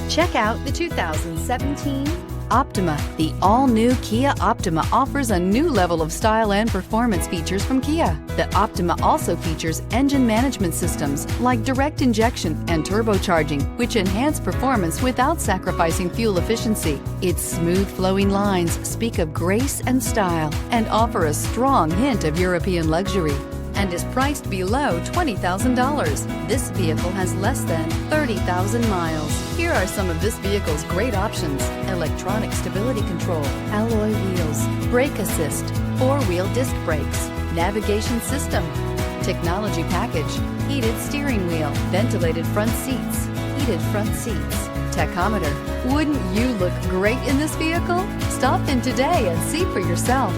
Check out the 2017 Optima. The all-new Kia Optima offers a new level of style and performance features from Kia. The Optima also features engine management systems like direct injection and turbocharging, which enhance performance without sacrificing fuel efficiency. Its smooth flowing lines speak of grace and style and offer a strong hint of European luxury, and is priced below $20,000. This vehicle has less than 30,000 miles. Here are some of this vehicle's great options: electronic stability control, alloy wheels, brake assist, four-wheel disc brakes, navigation system, technology package, heated steering wheel, ventilated front seats, heated front seats, tachometer. Wouldn't you look great in this vehicle? Stop in today and see for yourself.